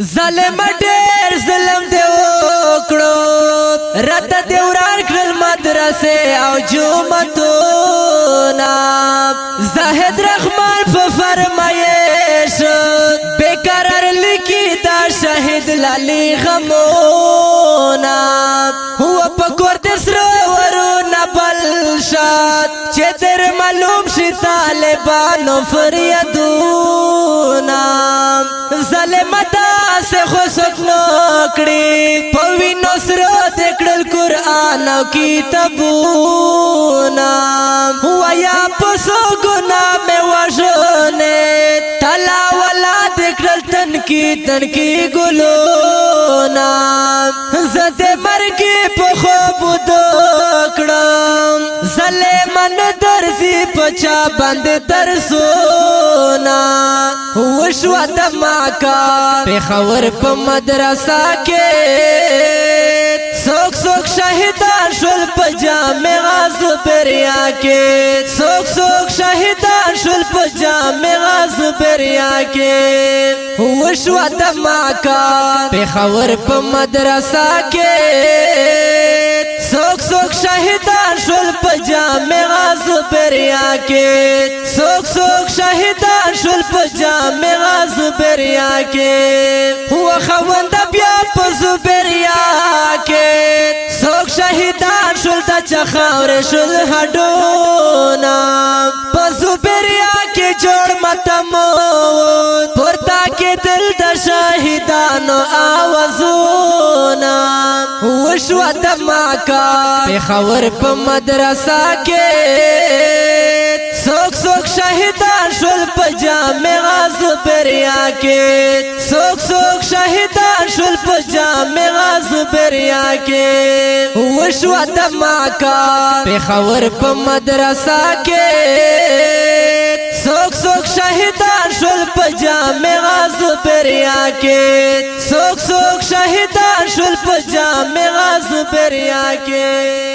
ظالم ډېر ظلم دی وکړو راته دی وران کړل مدرسې او جوماتونه زاهد رحمان په فرمایش بیقرار لیکي دا شهید لالی غمونه هو په کور د سرو ورونه بل شات چې در معلوم شي طالبانو فریادونه ظالم سے خوشک نوکڑی پوی نصرو دکڑل قرآن و کتابونا ہوا یا پسو گناہ میں وشونے تلا والا دکڑل تنکی گلونا زد مرگی پخوب دوکڑم ظلمن درزی پچا بند درسونا وشوا دماکا پیخور پا مدرسہ کے سوک سوک شہیدان شل پا جامع زبریا کے سوک سوک شہیدان شل پا جامع زبریا کے وشوا دماکا پیخور پا مدرسہ کے سوک سوک شہیدان شل پا جامع زبریا کے سوک سوک شہیدان شل پا جامع زبریا کے ہوا خوند بیا پا زبریا کے سوک شہیدان شل دا چخاور شل ہڈونا پا زبریا کے جوڑ متمون پورتا کے دل دا شہیدانو آوازونا وشوا دماکا پیخور پا مدرسہ کے سوک سوک شہیدان شل پا جامع زبریا کے سوک سوک شہیدان شل پا جامع زبریا کے وشوا دماکا پیخور پا مدرسہ کے سوک سوک شہیدان شل پا جامع زبریا کے سوک سوک شہیدان شل پا جامع زبریا کے